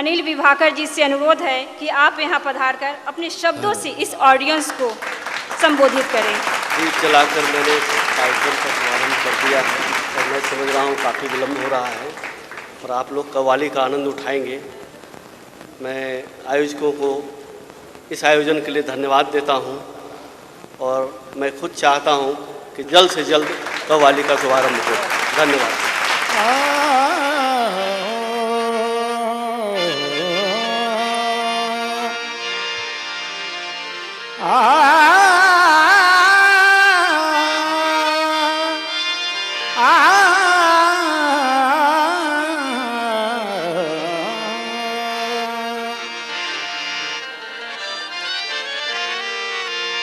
अनिल विभाकर जी से अनुरोध है कि आप यहाँ पधारकर अपने शब्दों से इस ऑडियंस को संबोधित करें। गीत चलाकर मैंने कार्यक्रम का शुभारंभ कर दिया है और मैं समझ रहा हूँ काफ़ी विलम्ब हो रहा है और आप लोग कव्वाली का आनंद उठाएंगे। मैं आयोजकों को इस आयोजन के लिए धन्यवाद देता हूँ और मैं खुद चाहता हूँ कि जल्द से जल्द कव्वाली का शुभारंभ हो। धन्यवाद।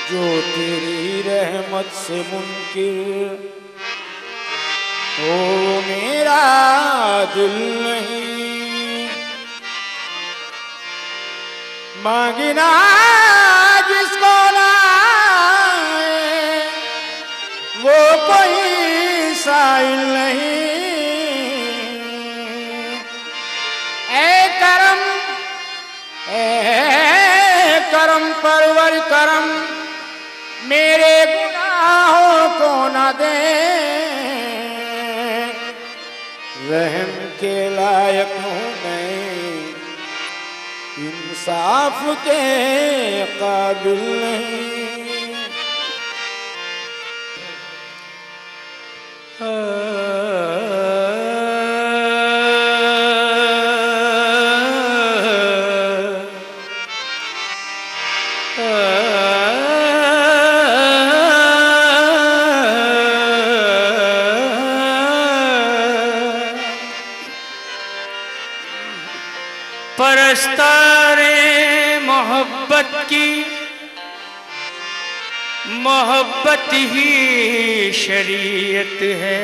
जो तेरी रहमत से मुनकिर हो मेरा दिल नहीं, मांगना जिसको लाए वो कोई साइल नहीं। ए करम परवर करम मेरे गुनाहों को न दे, रहम के लायक हूँ मैं इंसाफ के काबिल नहीं। परस्तारे मोहब्बत की मोहब्बत ही शरीयत है,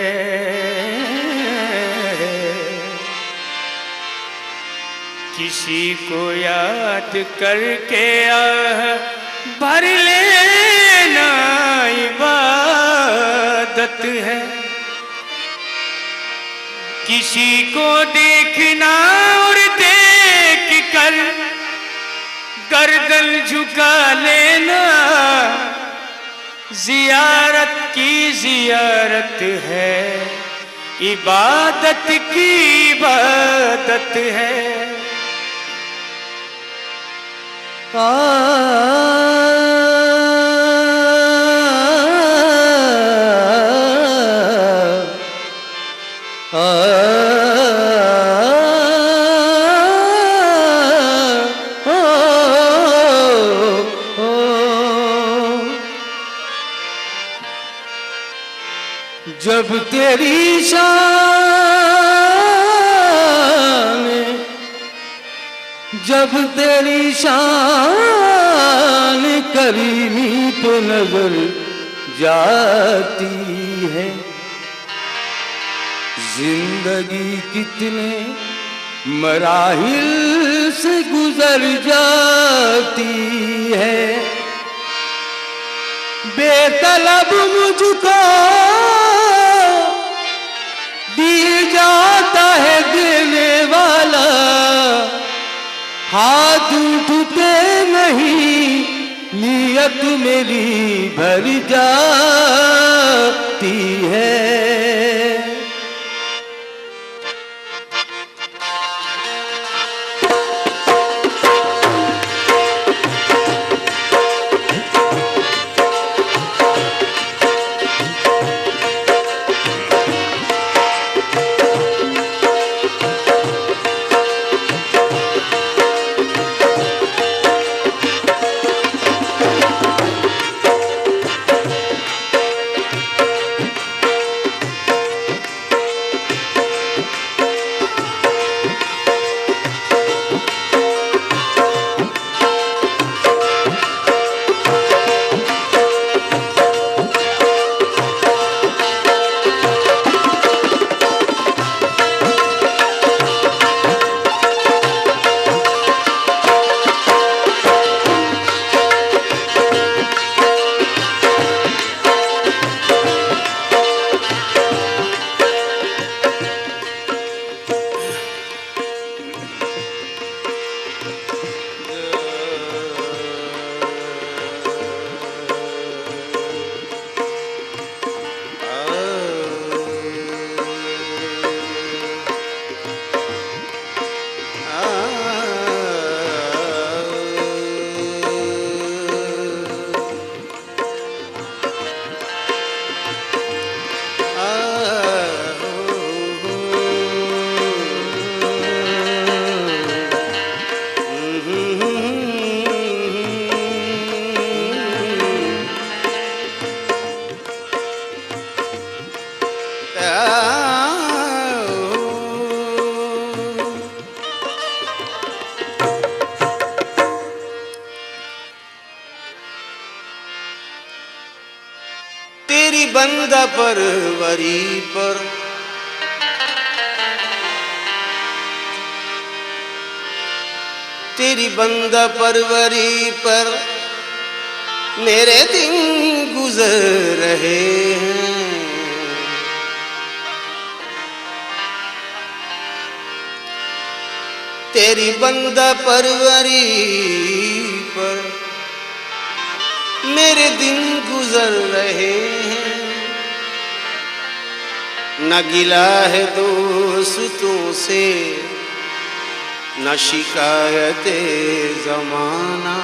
किसी को याद करके आह भर लेना इबादत है, किसी को देखना और देख कर गर्दन झुका लेना जियारत की जियारत है, इबादत की इबादत है। जब तेरी शान करीमी पे नजर जाती है, जिंदगी कितने मराहिल से गुजर जाती है, बेतलब मुझको दी जाता है देने वाला, हाथ उठते नहीं नियत मेरी भर जाती है। तेरी बंदा परवरी पर तेरी बंदा परवरी पर मेरे दिन गुजर रहे हैं। तेरी बंदा परवरी पर मेरे दिन गुजर रहे हैं। न गिला है दोस्तों से न शिकायत जमाना।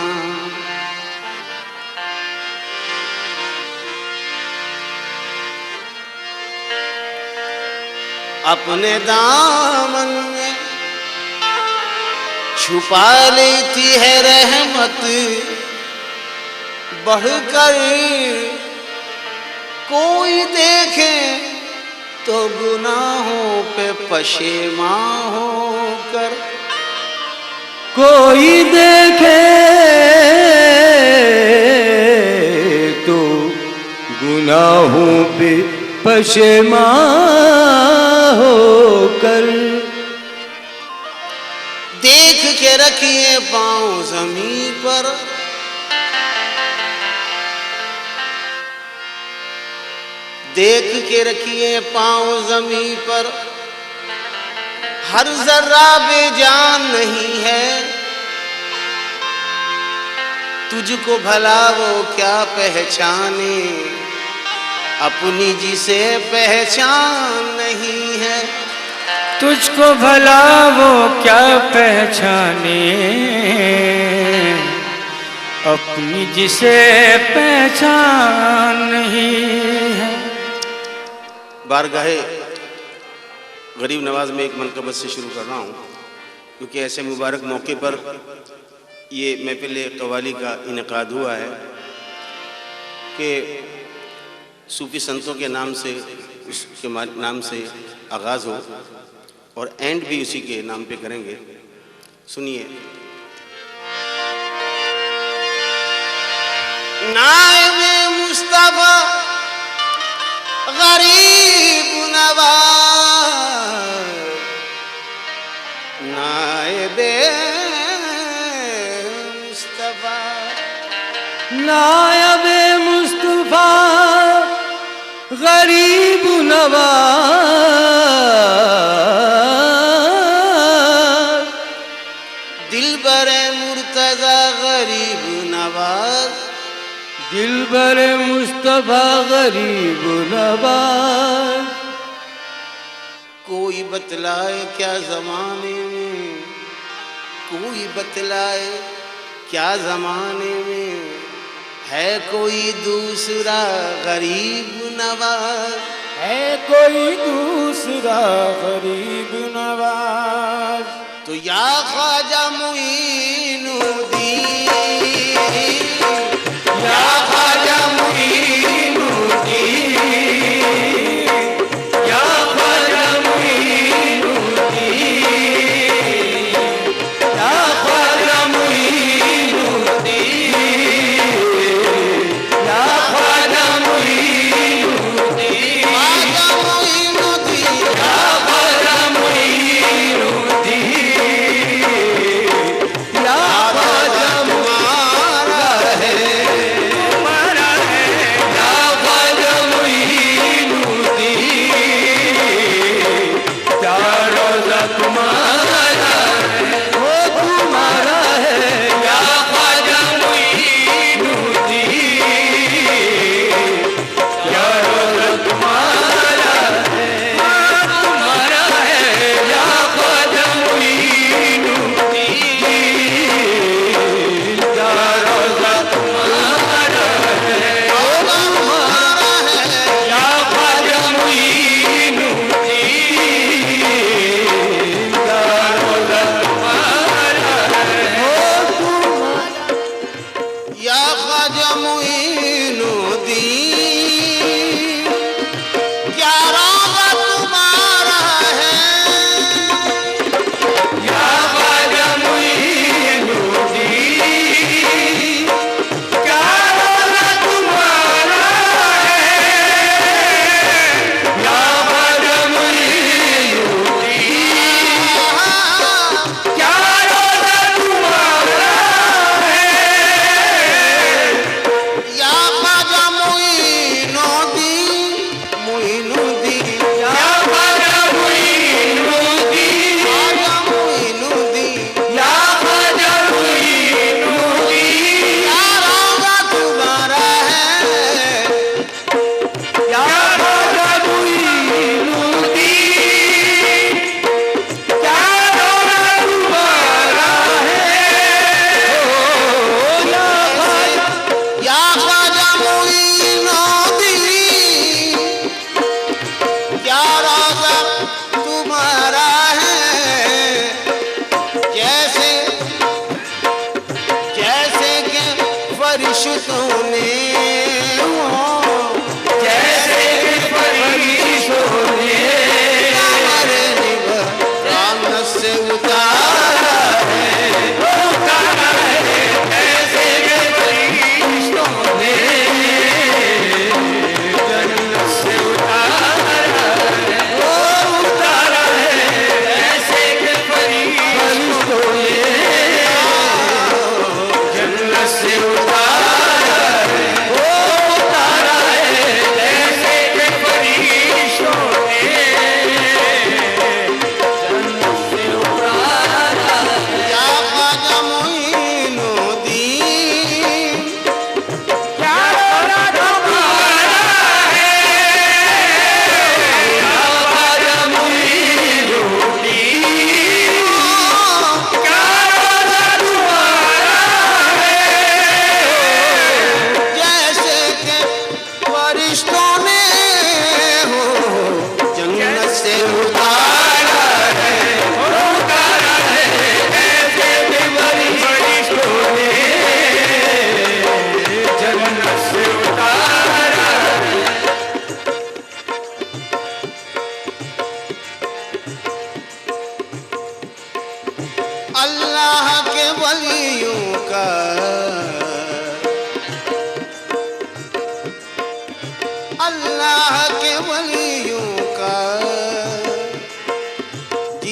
अपने दामन में छुपा लेती है रहमत बढ़कर। कोई देखे तो गुनाहों पे पशेमां होकर। कोई देखे तो गुनाहों पे पशेमां होकर। देख के रखिए पांव जमीन पर। देख के रखिए पांव जमीन पर। हर जर्रा बेजान नहीं है। तुझको भला वो क्या पहचाने अपनी जिसे पहचान नहीं है। तुझको भला वो क्या पहचाने अपनी जिसे पहचान नहीं है। बारगाहे गरीब नवाज में एक मनकबत से शुरू कर रहा हूँ, क्योंकि ऐसे मुबारक मौके पर ये महफिल कव्वाली का इनेकाद हुआ है कि सूफी संतों के नाम से उसके नाम से आगाज़ हो और एंड भी उसी के नाम पे करेंगे। सुनिए। नाइब मुस्तफा गरीब नवाज। नाइब मुस्तफा नायब मुस्तफा गरीब नवाज। दिलबर मुर्तजा गरीब नवाज। दिलबर मुस्तफा गरीब नवाज। कोई बतलाए क्या जमाने में। कोई बतलाए क्या जमाने में है कोई दूसरा गरीब नवाज। है कोई दूसरा गरीब नवाज। तो या ख्वाजा मुईनुद्दीन। या ख्वाजा मुईनुद्दीन। या ख्वाजा मुईनुद्दीन। या ख्वाजा मुईनुद्दीन। या ख्वाजा मुईनुद्दीन। ख्वाजा मुईनुद्दीन। या ख्वाजा मुईनुद्दीन।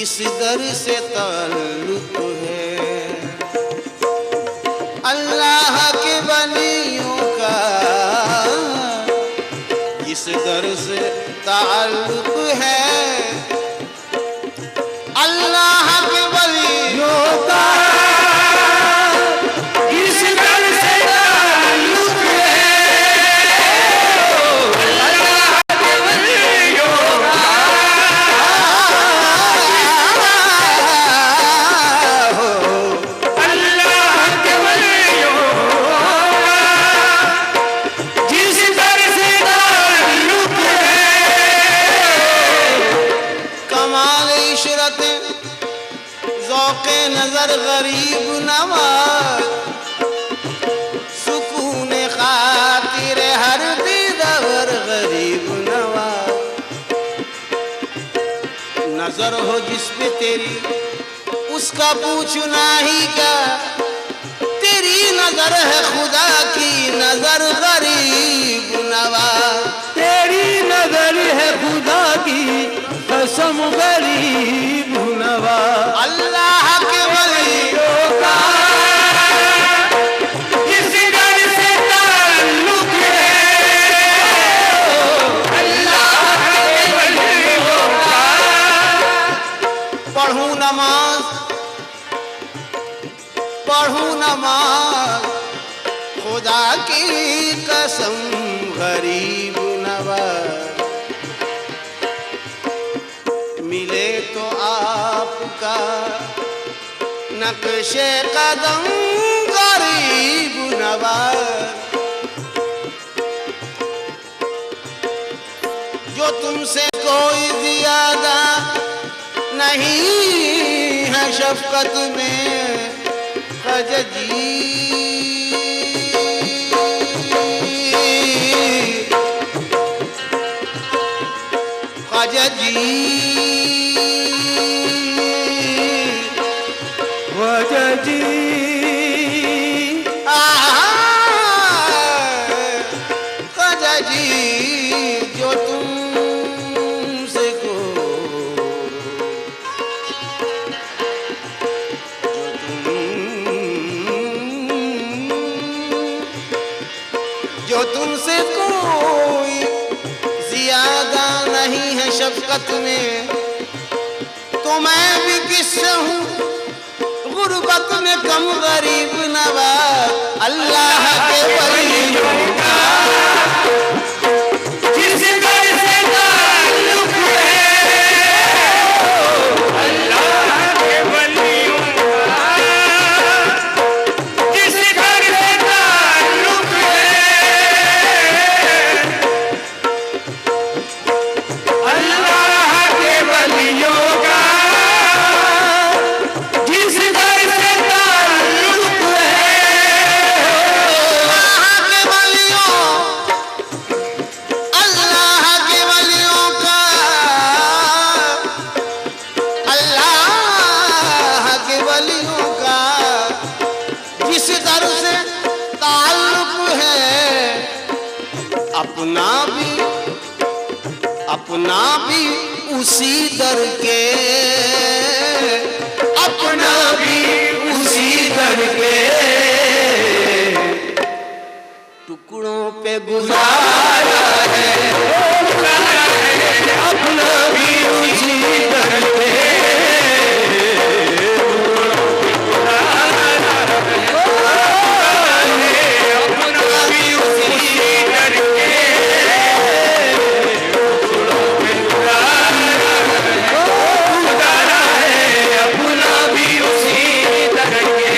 जिस दर से ताल्लुक है अल्लाह के वलियों का, जिस दर से ताल्लुक है अल्लाह के वलियों का, जिस दर से ताल्लुक नजर गरीब नवाज, सुकून खातिर हर दीदार गरीब नवाज। नजर हो जिस पे तेरी उसका पूछना ही क्या, तेरी नजर है खुदा की नजर गरीब नवाज। तेरी नजर है खुदा की कसम गरीब नवाज। अल्लाह के वलियों का जिस दर से ताल्लुक है अल्लाह के वलियों का। पढ़ूं नमाज खुदा की कसम गरीब नवाज। मिले तो आपका नक्शे कदम गरीब नवाज। जो तुमसे कोई ज्यादा नहीं है शफकत में खजजी, खजजी वजजी खजजी जो तुमसे को जो तुमसे कोई ज्यादा नहीं है शफकत में, तो मैं भी किससे हूँ गुर्बत में कम गरीब नवाज। अल्लाह के वलियों का जिस दर से ताल्लुक है अल्लाह के वलियों का। जिस दर से ताल्लुक है अल्लाह के वलियों का। जिस दर से ताल्लुक अल्लाह के वलियों का, अल्लाह के वलियों का जिस दर से ताल्लुक है अपना भी उसी दर के, अपना भी उसी दर के टुकड़ों पे गुजारा है, अपना भी उसी दर पे अपना भी उसी दर के गुजारा है, अपना भी उसी दर के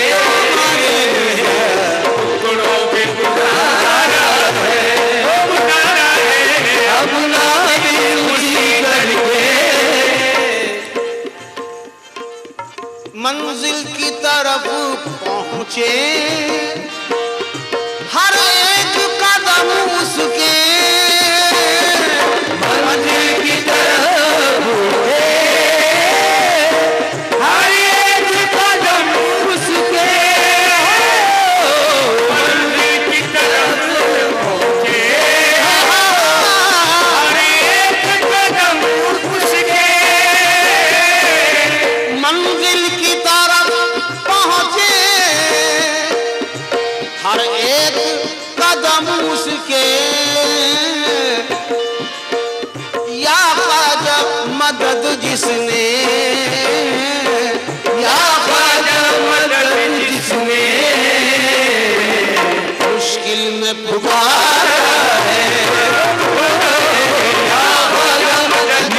टुकड़ों पे गुजारा है, अपना भी उसी दर के। मंजिल की तरफ पहुँचे हर एक कदम उसके, मंजिल की तरफ हर एक कदम उसके, मंजिल की तरफ पहुंचे हर एक कदम उसके। जिसने, या ख्वाजा मदद जिसने मुश्किल में पुकारा है, या ख्वाजा मदद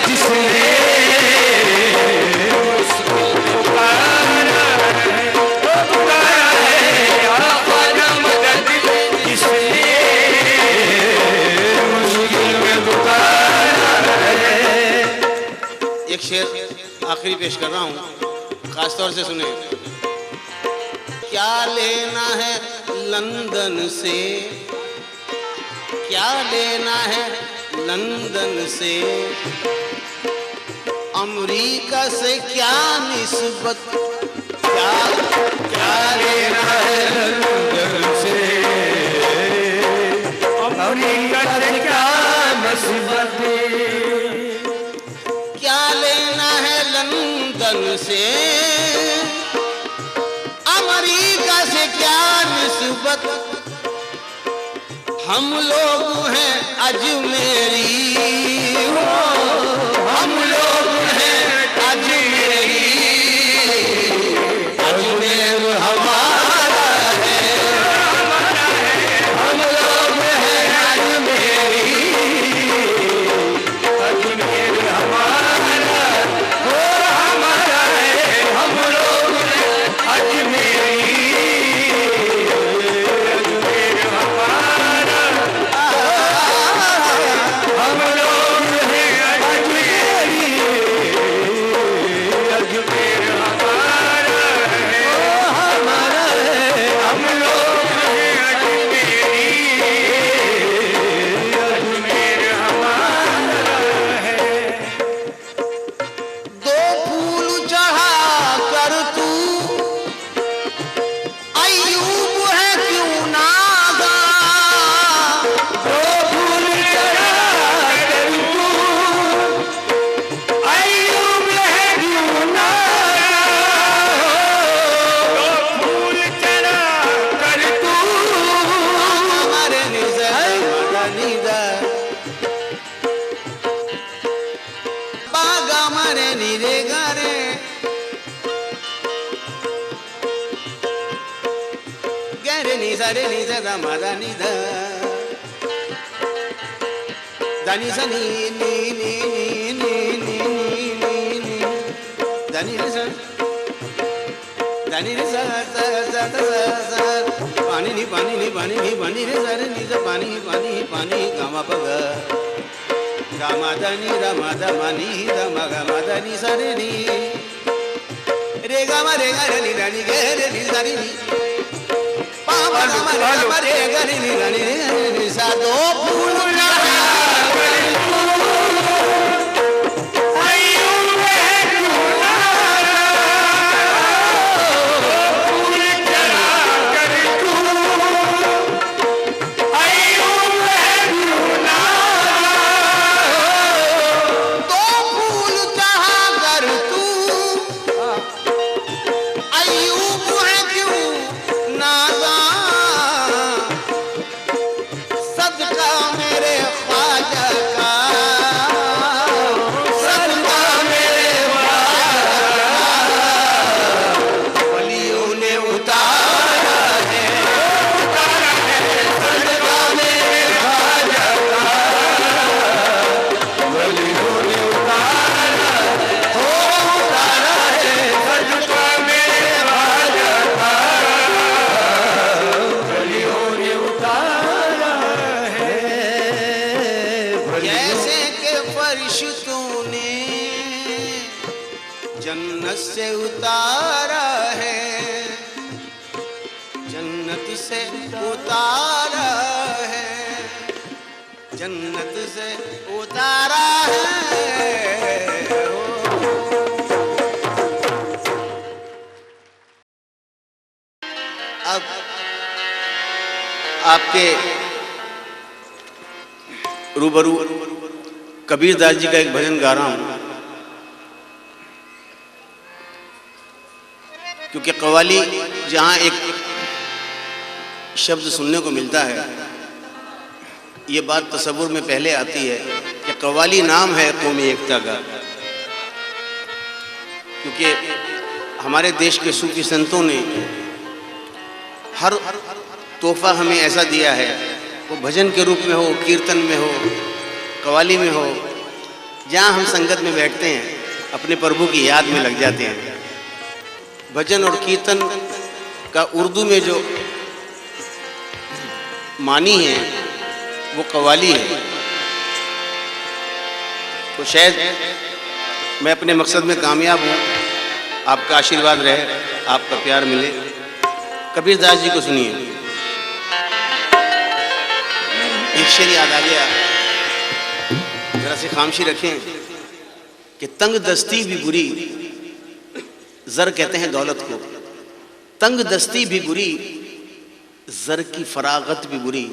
जिसने मुश्किल में पुकारा है, या ख्वाजा मदद जिसने मुश्किल में पुकारा है। एक शेर आखिरी पेश कर रहा हूँ, खास तौर से सुने। क्या लेना है लंदन से, क्या लेना है लंदन से, अमेरिका से क्या निस्बत, क्या क्या लेना है लंदन से, अमेरिका से क्या निस्बत, क्या लेना है लंदन से, अमेरिका से क्या निस्बत, हम लोग हैं अजमेरी, हम लोग हैं अजमेरी, अजमेर हमारा है, हम लोग हैं अजमेरी, अजमेर हमारा हो, हमारा है, हम लोग हैं अजमेरी, अजमेर हमारा, हम लोग हैं अजमेरी, अजमेर हमारा है, हमारा है, हम लोग हैं अजमेरी, अजमेर हमारा है। दो फूल चढ़ा कर तू अय्यूब है क्यों नागा, दो फूल चढ़ा कर तू अय्यूब है क्यों नागा, दो फूल चढ़ा कर तू हमारे निज़र मदनीदा बागा मरे नीरे गारे, गरे नी सारे नी सा मदा नी दा, दानी सा नी नी नी नी नी नी नी नी, दानी रे सा, दानी रे सा सा सा सा सा, पानी नी पानी नी पानी नी पानी रे सारे नी सा पानी पानी पानी गामा पगा, गामा दानी रमा दमानी दमा गामा दानी सारे नी, रे गामा रे गा रे नी दानी गे रे नी सारी नी, पामा गामा रे गामा रे गा रे नी दानी रे नी सा, दो फूल चढ़ा कर तू अय्यूब है क्यों नागा, दो फूल चढ़ा कर तू अय्यूब है क्यों नागा, दो फूल चढ़ा कर तू अय्यूब है क्यों नागा, सदका मेरे ख्वाजा का, सदका मेरे ख्वाजा का, वलियों ने उतारा है, सदका मेरे ख्वाजा का, वलियों ने उतारा हो, उतारा है, सदका मेरे ख्वाजा का, वलियों ने उतारा है। जैसे के फरिश्तों ने जन्नत से उतारा है, जन्नत से उतारा है, जन्नत से उतारा है। अब आपके रूबरू कबीरदास जी का एक भजन गा रहा हूं, क्योंकि कव्वाली जहां एक शब्द सुनने को मिलता है, ये बात तसव्वुर में पहले आती है कि कव्वाली नाम है कौमी एकता का, क्योंकि हमारे देश के सूफी संतों ने हर तोहफा हमें ऐसा दिया है, वो भजन के रूप में हो, कीर्तन में हो, कव्वाली में हो, जहाँ हम संगत में बैठते हैं अपने प्रभु की याद में लग जाते हैं। भजन और कीर्तन का उर्दू में जो मानी है वो कव्वाली है। तो शायद मैं अपने मकसद में कामयाब हूँ, आपका आशीर्वाद रहे, आपका प्यार मिले। कबीरदास जी को सुनिए, एक शेर याद आ गया, जरा से खामोशी रखें कि तंग दस्ती भी बुरी, जर कहते हैं दौलत को, तंग दस्ती भी बुरी, जर की फरागत भी बुरी,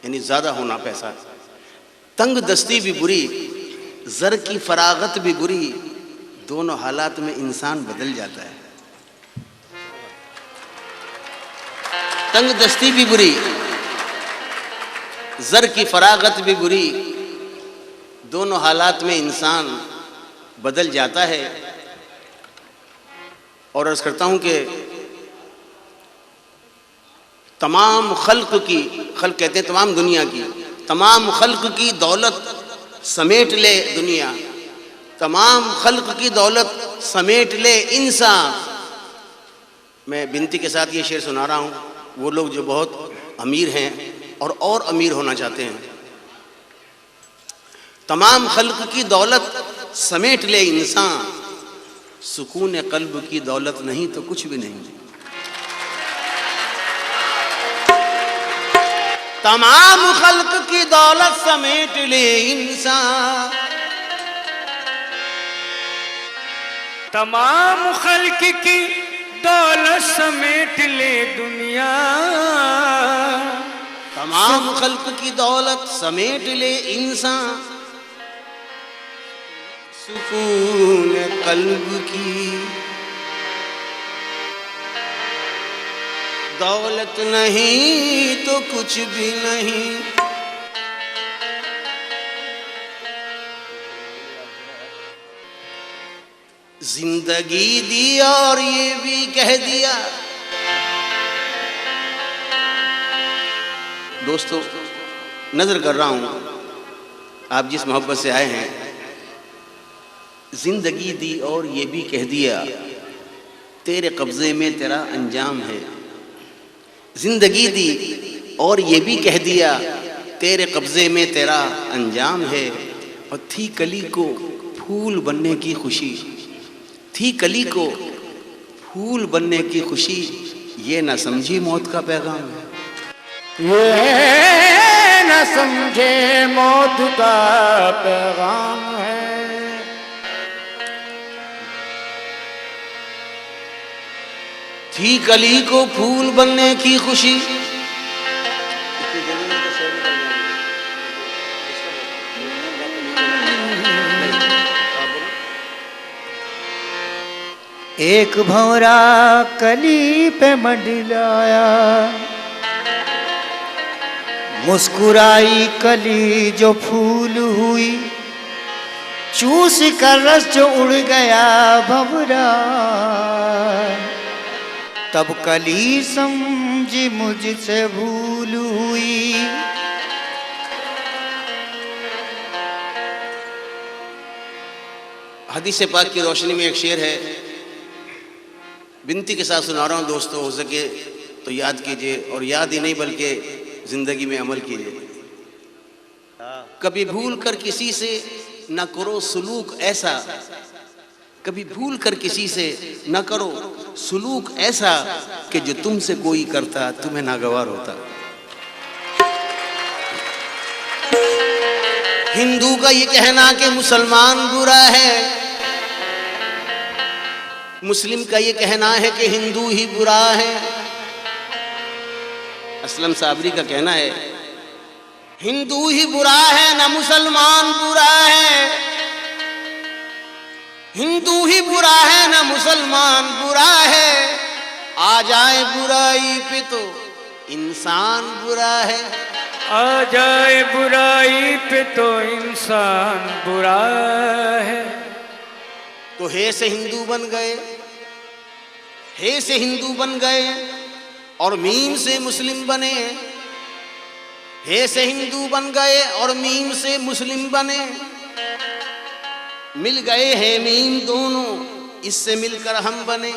यानी ज्यादा होना पैसा। तंग दस्ती भी बुरी, जर की फरागत भी बुरी, दोनों हालात में इंसान बदल जाता है। तंग दस्ती भी बुरी, जर की फरागत भी बुरी, दोनों हालात में इंसान बदल जाता है। और अर्ज करता हूं कि तमाम खल्क की, खल्क कहते हैं तमाम दुनिया की, तमाम खल्क की दौलत समेट ले दुनिया, तमाम खल्क की दौलत समेट ले इंसान। मैं बिनती के साथ ये शेर सुना रहा हूँ, वो लोग जो बहुत अमीर हैं और अमीर होना चाहते हैं। तमाम खल्क की दौलत समेट ले इंसान, सुकून कल्ब की दौलत नहीं तो कुछ भी नहीं। तमाम खल्क की दौलत समेट ले इंसान, तमाम खल्क की दौलत समेट ले दुनिया, तमाम खल्क की दौलत समेट ले इंसान, सुकून कल्ब की दौलत नहीं तो कुछ भी नहीं। जिंदगी दी और ये भी कह दिया। दोस्तों, नजर कर रहा हूं आप जिस मोहब्बत से आए हैं, जिंदगी दी और ये भी कह दिया, तेरे कब्जे में तेरा अंजाम है। जिंदगी दी और ये भी कह दिया, तेरे कब्जे में तेरा अंजाम है। और थी कली को फूल बनने की खुशी, थी कली को फूल बनने की खुशी, ये न समझी मौत का पैगाम है। ये न समझे मौत का पैगाम है। थी कली को फूल बनने की खुशी, एक भंवरा कली पे मंडलाया, मुस्कुराई कली जो फूल हुई, चूस कर रस जो उड़ गया भंवरा, तब कली समझी मुझसे भूल हुई। हदीस पाक की रोशनी में एक शेर है, बिनती के साथ सुना रहा हूँ दोस्तों, हो सके तो याद कीजिए, और याद ही नहीं बल्कि जिंदगी में अमल कीजिए। कभी भूल कर किसी से न करो सुलूक ऐसा, कभी भूल कर किसी से न करो सुलूक ऐसा कि जो तुमसे कोई करता तुम्हें नागवार होता। हिंदू का ये कहना कि मुसलमान बुरा है, मुस्लिम का ये कहना है कि हिंदू ही बुरा है। असलम साबरी का कहना है, हिंदू ही बुरा है न मुसलमान बुरा है, हिंदू ही बुरा है न मुसलमान बुरा है, आ जाए बुराई पे तो इंसान बुरा है। आ जाए बुराई पे तो इंसान बुरा है। तो हे से हिंदू बन गए, हे से हिंदू बन गए और मीम से मुस्लिम बने। हे से हिंदू बन गए और मीम से मुस्लिम बने। मिल गए हैं मीम दोनों, इससे मिलकर हम बने।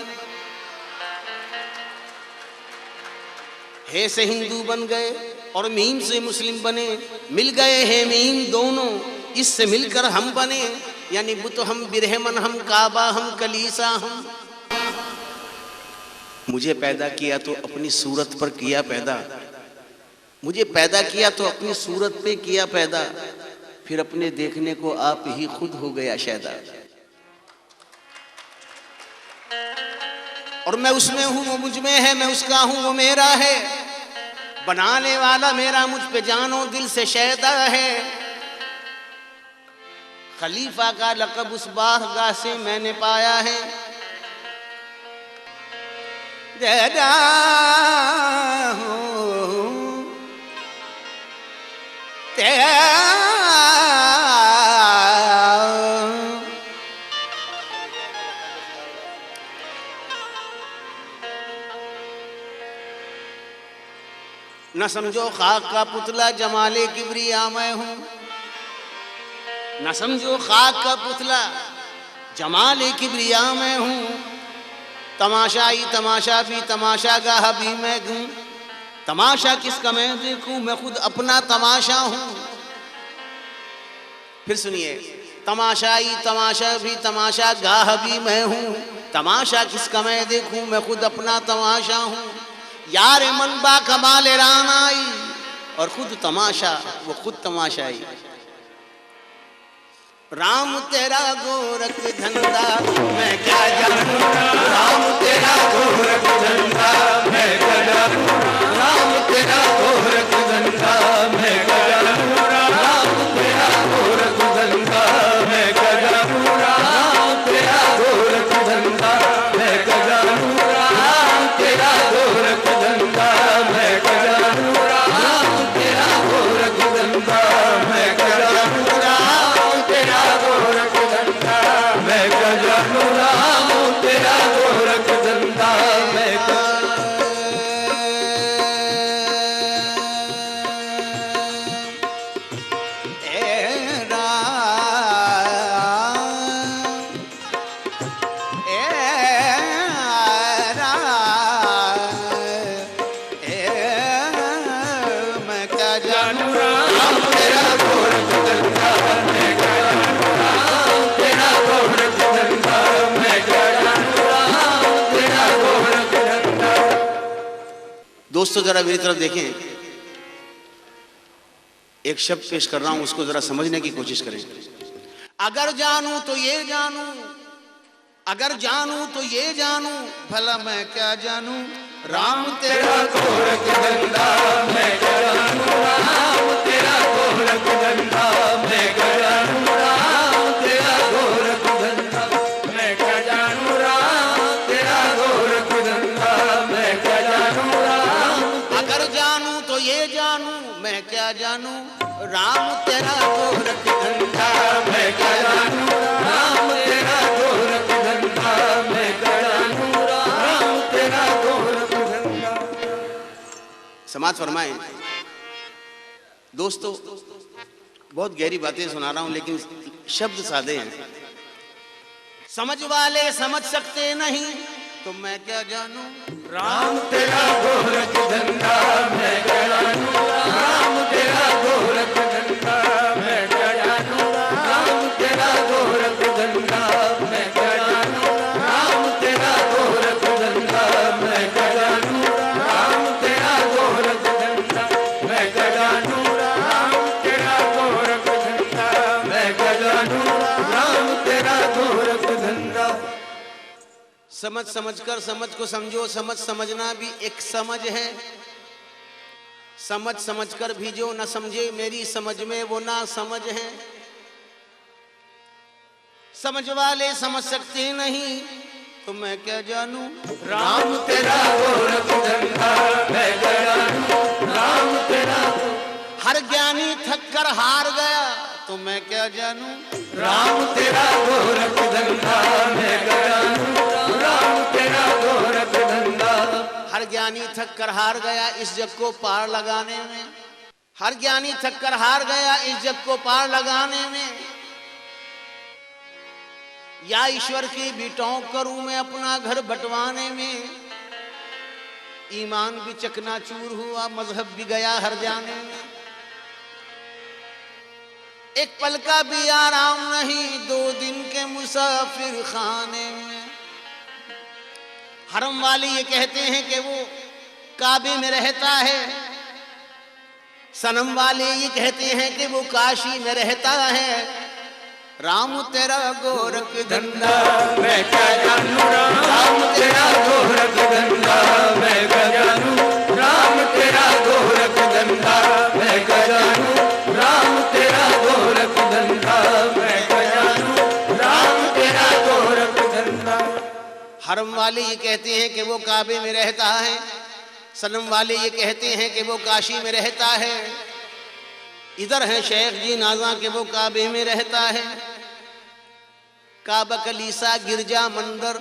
हे से हिंदू बन गए और मीम से मुस्लिम बने। मिल गए हैं मीम दोनों, इससे मिलकर हम बने। यानी बुत हम, बिरहमन हम, काबा हम, कलीसा हम। मुझे पैदा किया तो अपनी सूरत पर किया पैदा। मुझे पैदा किया तो अपनी सूरत पे किया पैदा। फिर अपने देखने को आप ही खुद हो गया शैदा। और मैं उसमें हूं, वो मुझ में है। मैं उसका हूं, वो मेरा है। बनाने वाला मेरा मुझ पे जानो दिल से शैदा है। खलीफा का लक़ब उस बारगाह से मैंने पाया है। जरा न समझो खाक का पुतला जमाले किबरिया मैं हूं। न समझो खाक का पुतला जमाले किबरिया मैं हूं। तमाशाई तमाशा भी, तमाशा गाह भी मैं हूं। तमाशा किसका मैं देखूं, मैं खुद अपना तमाशा हूं। फिर सुनिए, तमाशाई तमाशा भी, तमाशा गाह भी मैं हूं। तमाशा किसका मैं देखूं, मैं खुद अपना तमाशा हूं। यार मन बा कमाल रानाई और खुद तमाशा, वो खुद तमाशाई। राम तेरा गोरख धंधा मैं क्या जानूं। राम तेरा गोरख धंधा मैं क्या जानूं। राम तेरा गोरख धंधा मैं क्या जानूं। राम तेरा गोरख धंधा मैं क्या जानूं। राम तेरा गोरख धंधा मैं क्या जानूं। राम तेरा गोरख धंधा मैं क्या जानूं। राम तेरा गोरख धंधा मैं क्या जानूं। राम तेरा गोरख धंधा मैं क्या जानूं। राम तेरा गोरख धंधा मैं क्या। दोस्तों जरा मेरी तरफ देखें। एक शब्द पेश कर रहा हूं, उसको जरा समझने की कोशिश करें। अगर जानूं तो ये जानूं, अगर जानूं तो ये जानूं, भला मैं क्या जानूं। राम तेरा गोरख धंधा मैं क्या जानूं। राम तेरा गोरख धंधा मैं क्या जानूं। राम तेरा गोरख धंधा मैं क्या जानूं। राम तेरा गोरख धंधा मैं क्या जानूं। अगर जानूं तो ये जानूं, मैं क्या जानूं। राम तेरा गोरख धंधा मैं क्या जानूं। राम तेरा गोरख धंधा मैं क्या जानूं। राम तेरा गोरख धंधा। समाज फरमाएं। दोस्तों बहुत गहरी बातें सुना रहा हूं, लेकिन शब्द सादे हैं। समझ वाले समझ सकते नहीं तो मैं क्या जानूं। राम तेरा गोरख धंधा मैं क्या जानूं। राम तेरा गोरख धंधा मैं क्या जानूं। राम तेरा गोरख धंधा मैं क्या जानूं। राम तेरा गोरख धंधा मैं क्या जानूं। राम तेरा गोरख धंधा मैं क्या जानूं। राम तेरा गोरख धंधा मैं क्या जानूं। राम तेरा गोरख धंधा। समझ समझकर समझ को समझो। समझ समझना भी एक समझ है। समझ समझकर भी जो न समझे मेरी समझ में वो ना समझ है। समझ वाले समझ सकते नहीं तो मैं क्या जानूं। राम तेरा गोरख धंधा मैं क्या जानूं। राम तेरा हर ज्ञानी थक कर हार गया तो मैं क्या जानूं। राम तेरा गोरख धंधा थक कर हार गया इस जग को पार लगाने में, हर ज्ञानी थक कर हार गया इस जग को पार लगाने में। या ईश्वर की बिटों करूं मैं अपना घर बंटवाने में। ईमान भी चकनाचूर हुआ, मजहब भी गया हर जाने में। एक पल का भी आराम नहीं 2 दिन के मुसाफिर खाने में। हरम वाले ये कहते हैं कि वो काबे में रहता है, सनम वाले ये कहते हैं कि वो काशी में रहता है। राम तेरा गोरख धंधा मैं क्या जानू, राम तेरा गोरख धंधा मैं क्या जानू, राम तेरा गोरख धंधा मैं क्या जानू, राम तेरा गोरख धंधा मैं क्या जानू, राम तेरा गोरख धंधा। हरम वाले ये कहते हैं कि वो काबे में रहता है, सनम वाले ये कहते हैं कि वो काशी में रहता है। इधर है शेख जी नाजा के वो काबे में रहता है। काबा कलीसा गिरजा मंदिर,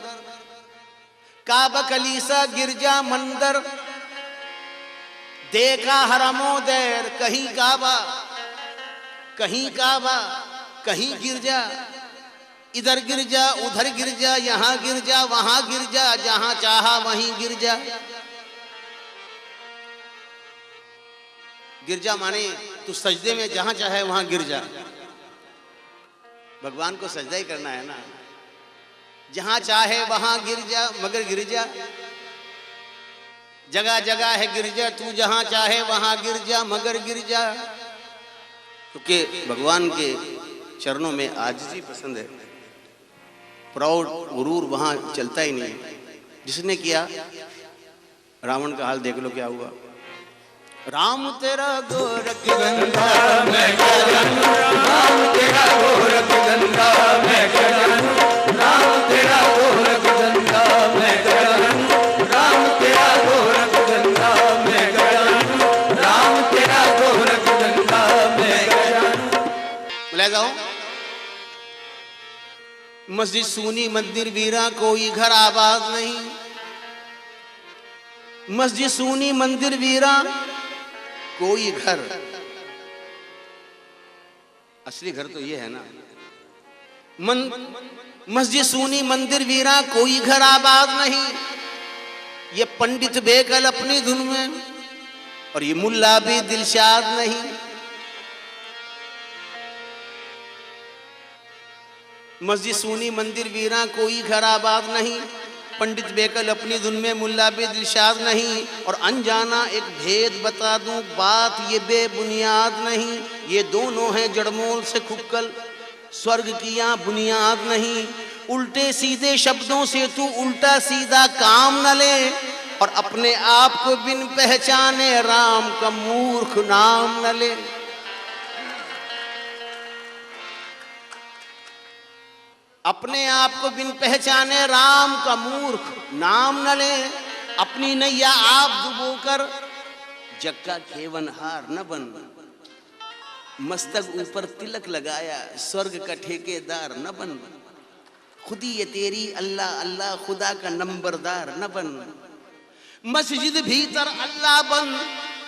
काबा कलीसा गिरजा मंदिर, देखा हरमो देर, कहीं काबा कहीं काबा कहीं गिरजा। इधर गिरजा उधर गिरजा, यहाँ गिरजा वहां गिरजा, जहां चाहा वहीं गिरजा। गिरजा माने तू सजदे में जहां चाहे वहां गिर जा। भगवान को सजदा ही करना है ना, जहां चाहे वहां गिर जा, मगर गिरजा जगह जगह है गिरजा, तू जहां चाहे वहां गिर जा, मगर गिरजा। क्योंकि भगवान के चरणों में आजिज़ी पसंद है, प्राउड गुरूर वहां चलता ही नहीं है। जिसने किया, रावण का हाल देख लो क्या हुआ। राम तेरा गोरख धंधा मैं क्या जानू, राम तेरा गोरख धंधा मैं क्या जानू, राम तेरा गोरख धंधा मैं क्या जानू, राम तेरा गोरख धंधा मैं क्या जानू, राम तेरा गोरख धंधा मैं क्या जानू। ले जाओ। मस्जिद सूनी मंदिर वीरा, कोई घर आबाद नहीं। मस्जिद सूनी मंदिर वीरा, कोई घर, असली घर तो ये है ना। मस्जिद सूनी मंदिर वीरा, कोई घर आबाद नहीं। ये पंडित बेकल अपनी धुन में, और ये मुल्ला भी दिलशाद नहीं। मस्जिद सूनी मंदिर वीरा, कोई घर आबाद नहीं। पंडित बेकल अपनी धुन में, मुल्ला भी दिलशाद नहीं। और अनजाना एक भेद बता दूं, बात ये बेबुनियाद नहीं। ये दोनों हैं जड़मूल से खुक्कल, स्वर्ग की यहाँ बुनियाद नहीं। उल्टे सीधे शब्दों से तू उल्टा सीधा काम न ले, और अपने आप को बिन पहचाने राम का मूर्ख नाम न ले। अपने आप को बिन पहचाने राम का मूर्ख नाम न ले। अपनी नैया आप डुबोकर जग का खेवनहार न बन। मस्तक ऊपर तिलक लगाया, स्वर्ग का ठेकेदार न बन। खुदी ये तेरी अल्लाह अल्लाह, खुदा का नंबरदार न बन। मस्जिद भीतर अल्लाह बन,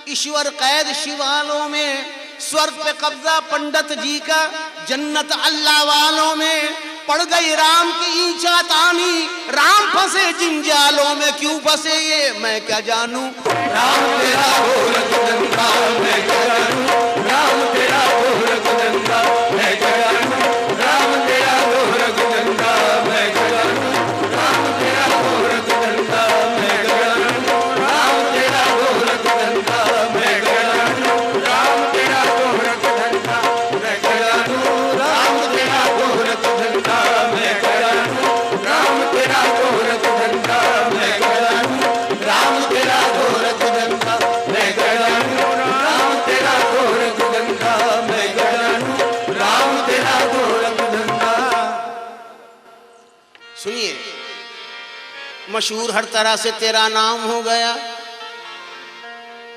ईश्वर कैद शिवालों में। स्वर्ग पे कब्जा पंडित जी का, जन्नत अल्लाह वालों में। पड़ गई राम की ईंचा तानी, राम फंसे जिन जालों में। क्यों फंसे ये मैं क्या जानूं। राम तेरा गोरख धंधा मैं क्या जानूं, राम तेरा गोरख धंधा मैं क्या जानूं, राम तेरा गोरख धंधा मैं क्या जानूं, राम तेरा गोरख धंधा मैं क्या जानूं, राम तेरा गोरख धंधा मैं क्या जानूं, राम तेरा गोरख धंधा मैं क्या जानूं, राम तेरा गोरख धंधा मैं क्या जानूं, राम तेरा गोरख धंधा मैं क्या जानूं, राम तेरा गोरख धंधा मैं क्या जानूं, राम तेरा गोरख धंधा मैं क्या जानूं, राम तेरा गोरख धंधा। सुनिए, मशहूर हर तरह से तेरा नाम हो गया।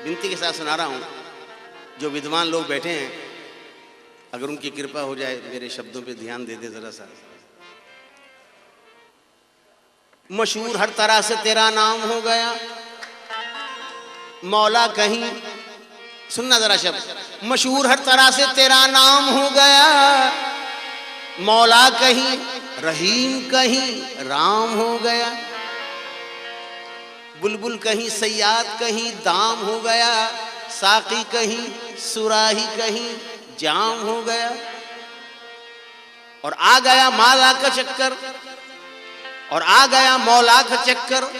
विनती के साथ सुना रहा हूं, जो विद्वान लोग बैठे हैं, अगर उनकी कृपा हो जाए मेरे शब्दों पे ध्यान दे दे जरा सा। मशहूर हर तरह से तेरा नाम हो गया, मौला कहीं, सुनना जरा शब्द, मशहूर हर तरह से तेरा नाम हो गया, मौला कहीं रहीम कहीं राम हो गया, बुलबुल कहीं सयाद कहीं दाम हो गया, साकी कहीं सुराही कहीं जाम हो गया, और आ गया माला का चक्कर, और आ गया मौला का चक्कर,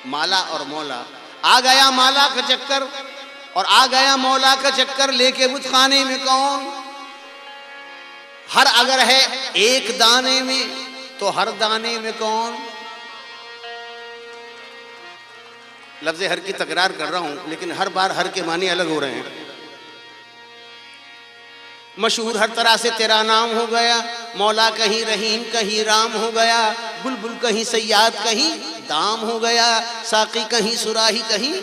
माला और मौला, आ गया माला का चक्कर और आ गया मौला का चक्कर, लेके बुतखाने में कौन, हर अगर है एक दाने में तो हर दाने में कौन। लफ्ज़ हर की तकरार कर रहा हूं, लेकिन हर बार हर के मानी अलग हो रहे हैं। मशहूर हर तरह से तेरा नाम हो गया, मौला कहीं रहीम कहीं राम हो गया, बुलबुल कहीं सयाद कहीं दाम हो गया, साकी कहीं सुराही कहीं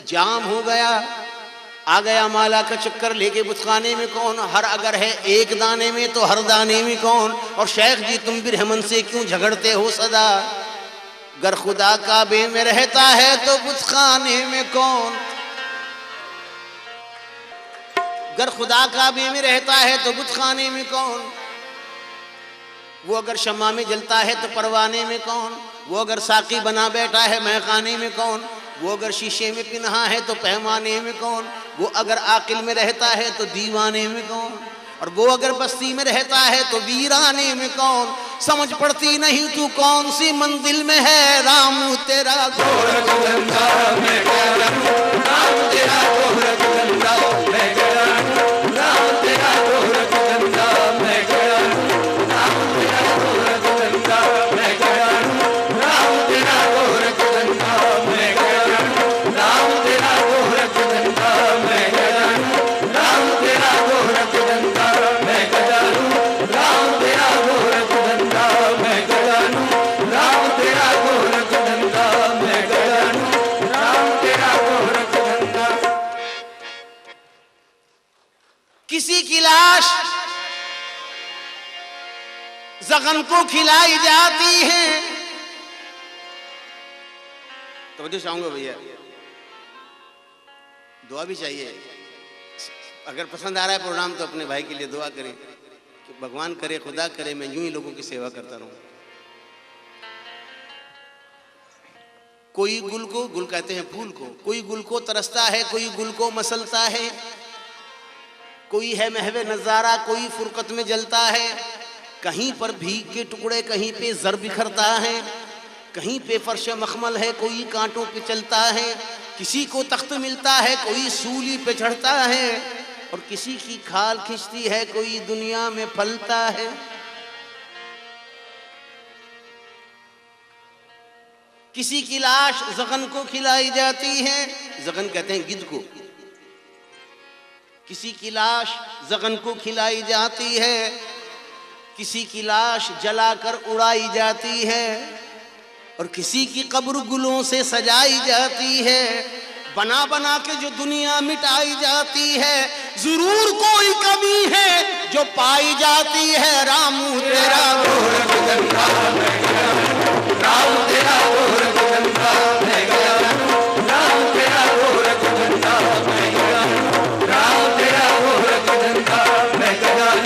जाम हो गया, आ गया माला का चक्कर, लेके बुतखाने में कौन, हर अगर है एक दाने में तो हर दाने में कौन। और शेख जी तुम बिरहमन से क्यों झगड़ते हो सदा, गर खुदा काबे में रहता है तो बुतखाने में कौन, गर खुदा काबे में रहता है तो बुतखाने में कौन। वो अगर शम्मा में जलता है तो परवाने में कौन, वो अगर साकी बना बैठा है महखाने में कौन, वो अगर शीशे में पिन्हा है तो पैमाने में कौन, वो अगर आकिल में रहता है तो दीवाने में कौन, और वो अगर बस्ती में रहता है तो वीराने में कौन। समझ पड़ती नहीं तू कौन सी मंजिल में है, राम तेरा गोरख गंगा मैं करूं, राम तेरा गोरख गंगा मैं करूं, राम तेरा गोरख गंगा मैं करूं, राम तेरा गोरख गंगा मैं करूं, राम तेरा गोरख गंगा मैं करूं, राम तेरा गोरख गंगा मैं करूं, राम तेरा गोरख गंगा मैं करूं, राम तेरा गोरख गंगा मैं करूं, राम तेरा गोरख गंगा मैं करूं, राम तेरा गोरख गंगा। किसी की लाश जख्म को खिलाई जाती है, तो चाहूंगा भैया दुआ भी चाहिए, अगर पसंद आ रहा है प्रोग्राम तो अपने भाई के लिए दुआ करें कि भगवान करे खुदा करे मैं यूं ही लोगों की सेवा करता रहूं। कोई गुल को, गुल कहते हैं फूल को, कोई गुल को तरसता है, कोई गुल को मसलता है, कोई है महवे नजारा कोई फुरकत में जलता है, कहीं पर भीग के टुकड़े कहीं पे जर बिखरता है, कहीं पे फर्श मखमल है कोई कांटों पे चलता है, किसी को तख्त मिलता है कोई सूली पे चढ़ता है, और किसी की खाल खिंचती है कोई दुनिया में फलता है। किसी की लाश जगन को खिलाई जाती है, जगन कहते हैं गिद्ध को, किसी की लाश जगन को खिलाई जाती है, किसी की लाश जलाकर उड़ाई जाती है, और किसी की कब्र गुलों से सजाई जाती है, बना बना के जो दुनिया मिटाई जाती है, जरूर कोई कमी है जो पाई जाती है। राम तेरा गोरख गंगा मैं करूं, राम तेरा गोरख गंगा मैं करूं, राम तेरा गोरख गंगा मैं करूं, राम तेरा गोरख गंगा मैं करूं,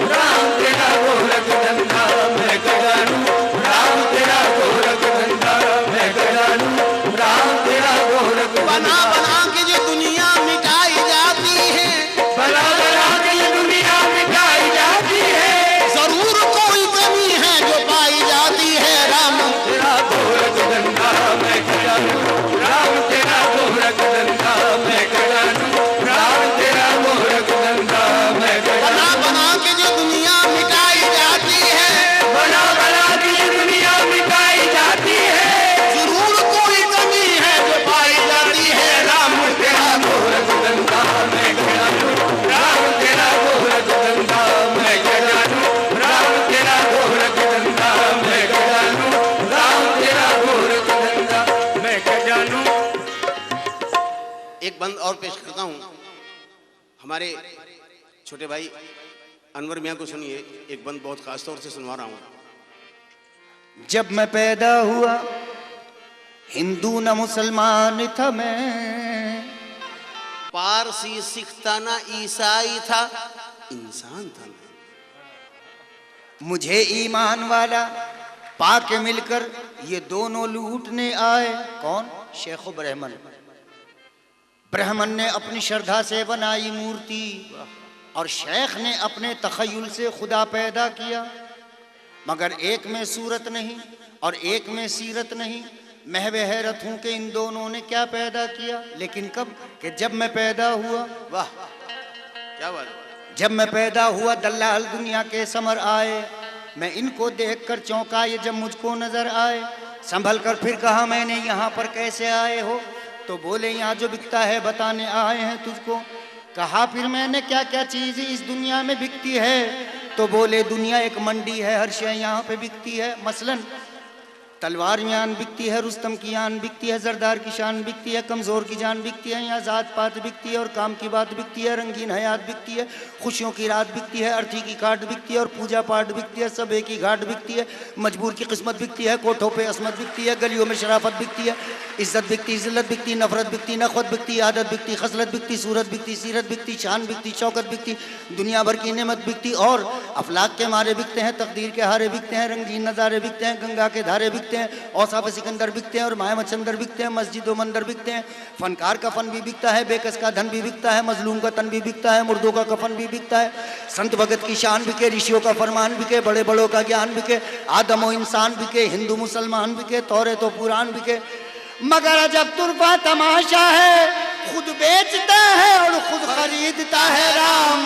राम तेरा गोरख गंगा मैं करूं, राम तेरा गोरख गंगा मैं करूं, राम तेरा गोरख। बना बना के जो दुनिया मिटाई जाती है, बना बना के जो दुनिया मिटाई जाती है, जरूर कोई कमी है जो पाई जाती है। राम तेरा गोरख गंगा मैं करूं, राम तेरा गोरख गंगा मैं करूं, राम तेरा गोरख गंगा मैं करूं। बना बना के जो दुनिया मिटाई जाती है, बना बना के जो दुनिया मिटाई जाती है, जरूर कोई कमी है जो पाई जाती है। राम तेरा गोरख गंगा मैं करूं, राम तेरा गोरख गंगा मैं करूं, राम तेरा गोरख गंगा मैं करूं, राम तेरा गोरख गंगा मैं करूं। एक बंद और पेश करता हूं, हमारे छोटे भाई अनवर मियां को सुनिए, एक बंद बहुत खास तौर से सुनवा रहा हूं। जब मैं पैदा हुआ हिंदू न मुसलमान था मैं, पारसी सिख था ना ईसाई था, इंसान था मैं। मुझे ईमान वाला पाके मिलकर ये दोनों लूटने आए। कौन? शेख ब्राह्मण। ब्राह्मण ने अपनी श्रद्धा से बनाई मूर्ति और शेख ने अपने तखय्युल से खुदा पैदा किया, मगर एक में सूरत नहीं और एक में सीरत नहीं। मैं हैरत हूं कि इन दोनों ने क्या पैदा किया। लेकिन कब? कि जब मैं पैदा हुआ। वाह क्या बात है। जब मैं पैदा हुआ दल्लाल दुनिया के समर आए, मैं इनको देखकर चौंका ये जब मुझको नजर आए। संभल कर फिर कहा मैंने यहाँ पर कैसे आए हो? तो बोले यहाँ जो बिकता है बताने आए हैं तुझको। कहा फिर मैंने क्या क्या चीज़ इस दुनिया में बिकती है? तो बोले दुनिया एक मंडी है, हर शय यहाँ पे बिकती है। मसलन तलवार यान बिकती है, रुस्तम की यान बिकती है, जरदार की शान बिकती है, कमज़ोर की जान बिकती है, यहाँ ज़ात पात बिकती है और काम की बात बिकती है, रंगीन हयात बिकती है, खुशियों की रात बिकती है, अर्थी की काट बिकती है और पूजा पाठ बिकती है, सब एक ही घाट बिकती है, मजबूर की किस्मत बिकती है, कोठों पे असमत बिकती है, गलियों में शराफत बिकती है, इज्जत बिकती, जिल्लत बिकती, नफरत बिकती, नखवत बिकती, आदत बिकती, खसलत बिकती, सूरत बिकती, सीरत बिकती, शान बिकती, शौकत बिकती, दुनिया भर की नेमत बिकती और अफलाक के मारे बिकते हैं, तकदीर के हारे बिकते हैं, रंगीन नज़ारे बिकते हैं, गंगा के धारे बिकते हैं, औसाफ सिकंदर बिकते हैं और माया मचंदर बिकते हैं, मस्जिद व मंदिर बिकते हैं। फनकार का फन भी बिकता है, बेकस का धन भी बिकता है, मजलूम का तन भी बिकता है, मुर्दों का कफन भी बिकता है। संत भगत की शान बिके, ऋषियों का फरमान बिके, बड़े बड़ों का ज्ञान बिके, आदम व इंसान बिके, हिंदू मुसलमान बिके, तौरे तो पुराण बिके। मगर अजब तुरफा तमाशा है, खुद बेचता है और खुद खरीदता है राम।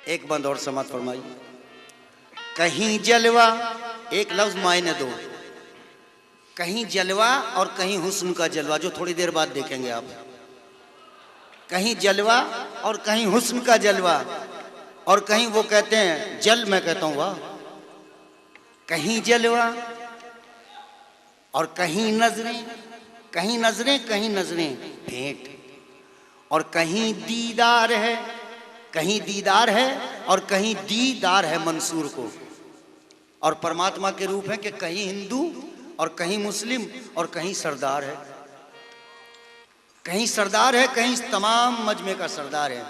एक बंद और समाप्त फरमाइए। कहीं जलवा, एक लफ्ज मायने दो, कहीं जलवा और कहीं हुस्न का जलवा, जो थोड़ी देर बाद देखेंगे आप। कहीं जलवा और कहीं हुस्न का जलवा और कहीं वो कहते हैं जल, मैं कहता हूं वाह। कहीं जलवा और कहीं नजरें, कहीं नजरें, कहीं नजरें भेंट, और कहीं दीदार है, कहीं दीदार है और कहीं दीदार है मंसूर को। और परमात्मा के रूप है कि कहीं हिंदू और कहीं मुस्लिम और कहीं सरदार है, कहीं सरदार है, कहीं तमाम मजमे का सरदार है।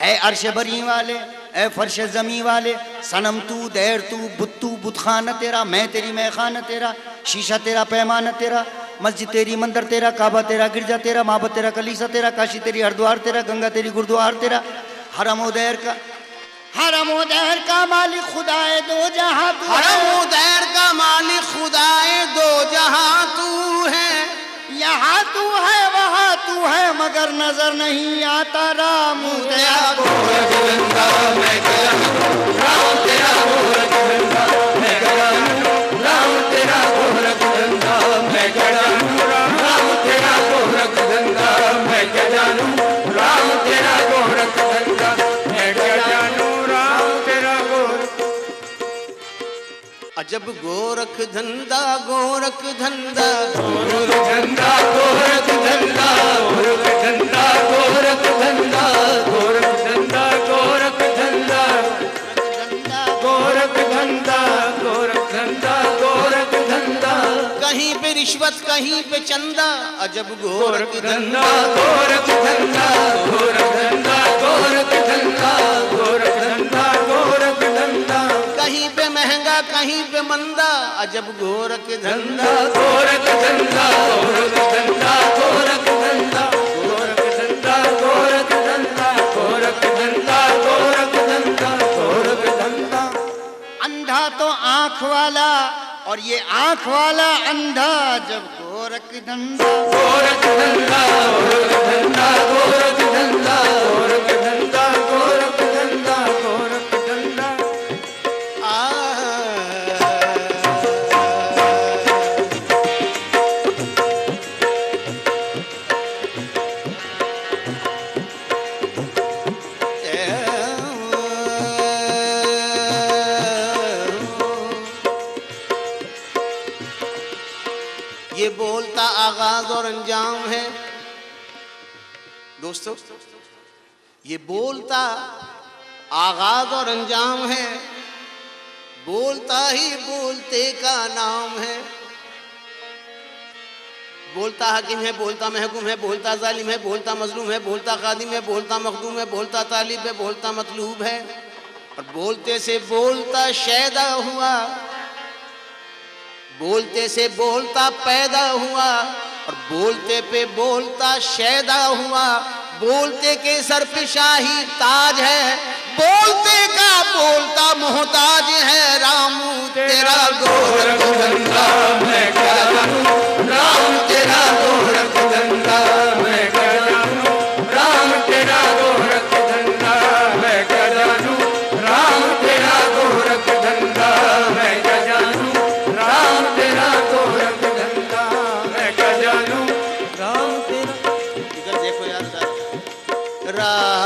ए अर्श बरी वाले, ए फर्श जमी वाले, सनम तू, देर तू, बुत्तू बुतखाना तेरा, मैं तेरी मैं खाना तेरा, शीशा तेरा पैमाना तेरा, मस्जिद तेरी मंदिर तेरा, काबा तेरा गिरजा तेरा, माबत तेरा कलीसा तेरा, काशी तेरी हरिद्वार तेरा, गंगा तेरी गुरुद्वार तेरा, हरम-ओ-दैर का मालिक खुदाए दो जहां तू, हरम-ओ-दैर का मालिक खुदाए दो जहां तू है। यहाँ तू है वहाँ तू है मगर नजर नहीं आता राम तेरा गोरखधंधा मैं गया, राम तेरा गोरखधंधा मैं गया, राम तेरा गोरखधंधा मैं गया, राम तेरा गोरखधंधा मैं गया, राम तेरा गोरखधंधा मैं गया, राम तेरा अजब गोरख धंधा, गोरख धंधा, गोरख धंधा, गोरख धंधा, गोरख धंधा, गोरख धंधा, गोरख धंधा, गोरख धंधा, गोरख धंधा, गोरख धंधा, गोरख धंधा, कहीं पे रिश्वत कहीं पे चंदा, अजब गोरख धंधा, गोरख धंधा, गोरख धंधा, गोरख धंधा, गोरख धंधा, गोरख धंधा, कहीं पे महंगा कहीं पे मंदा, अजब गोरख धंधा, गोरख धंधा, गोरख धंधा, गोरख धंधा, गोरख धंधा, गोरख धंधा, गोरख धंधा, गोरख धंधा, गोरख धंधा। अंधा तो आंख वाला और ये आंख वाला अंधा, जब गोरख धंधा, गोरख धंधा, गोरख धंधा, गोरख धंधा, गोरख धंधा, गोरख धंधा, गोरख धंधा। ये बोलता आगाज और अंजाम है। दोस्तों, ये बोलता आगाज और अंजाम है, बोलता ही बोलते का नाम है। बोलता हाकिम है, बोलता महकूम है, बोलता जालिम है, बोलता मजलूम है, बोलता खादिम है, बोलता मखदूम है, बोलता तालिब है, बोलता मतलूब है। और बोलते से बोलता शैदा हुआ, बोलते से बोलता पैदा हुआ, और बोलते पे बोलता शैदा हुआ। बोलते के सर पे शाही ताज है, बोलते का बोलता मोहताज है। रामू तेरा गोरख धंधा मैं क्या जानूं, राम तेरा गोरख धंधा मैं क्या जानूं, राम तेरा गोरख धंधा मैं क्या जानूं, राम तेरा गोरख धंधा मैं क्या जानूं, राम तेरा गोरख धंधा मैं क्या जानूं, राम तेरा। इधर देखो यार, राम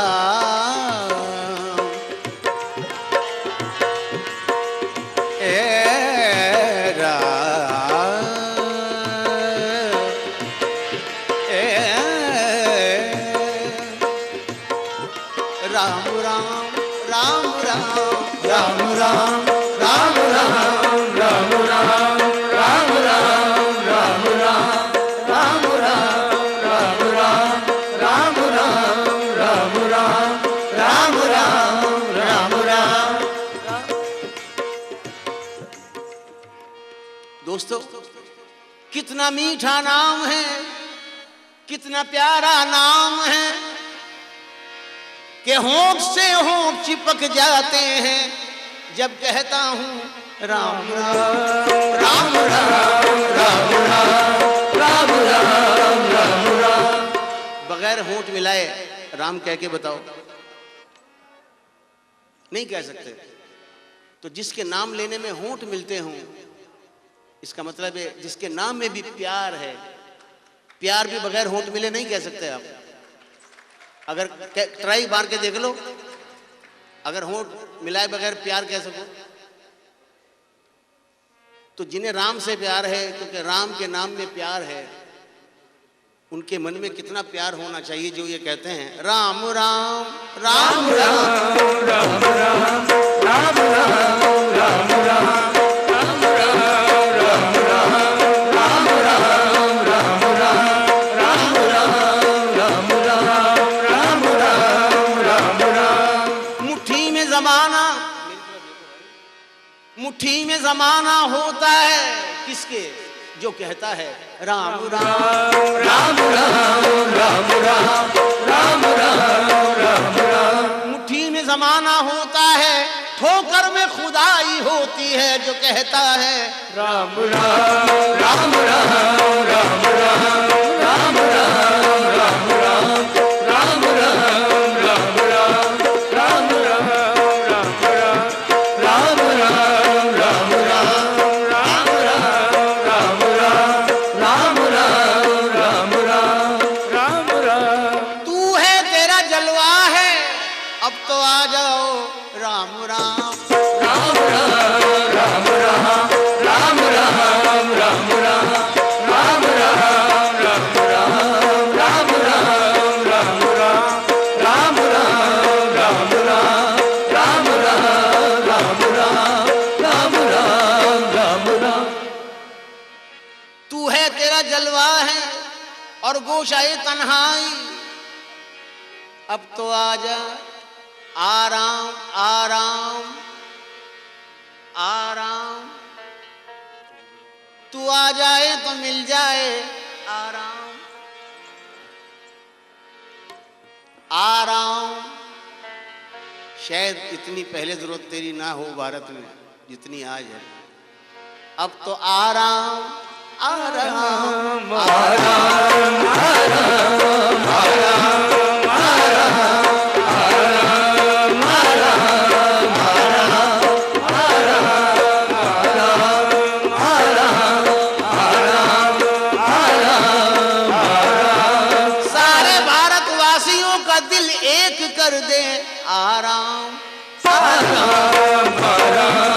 दोस्तों, कितना मीठा नाम है, कितना प्यारा नाम है कि होंठ से होंठ चिपक जाते हैं जब कहता हूं राम राम राम राम राम राम राम राम राम राम। बगैर होंठ मिलाए राम कह के बताओ, नहीं कह सकते। तो जिसके नाम लेने में होंठ मिलते हों, इसका मतलब है जिसके नाम में भी प्यार है। प्यार भी बगैर होंठ मिले नहीं कह सकते आप। अगर ट्राई मार के देख लो, अगर होंठ मिलाए बगैर प्यार कह सको। तो जिन्हें राम से प्यार है, क्योंकि राम के नाम में प्यार है, उनके मन में कितना प्यार होना चाहिए जो ये कहते हैं राम राम राम राम राम राम राम राम राम राम। मुट्ठी में जमाना होता है किसके, जो कहता है राम राम राम राम राम राम राम राम राम राम। मुट्ठी में जमाना होता है, ठोकर में खुदाई होती है जो कहता है राम राम राम राम राम राम राम राम राम राम राम राम राम राम राम और गोशाए तन्हाई। अब तो आजा, आराम आराम आराम, तू आ जाए तो मिल जाए आराम आराम। शायद इतनी पहले जरूरत तेरी ना हो भारत में जितनी आज है। अब तो आराम आराम आराम आराम आराम कर दे आराम आराम आराम।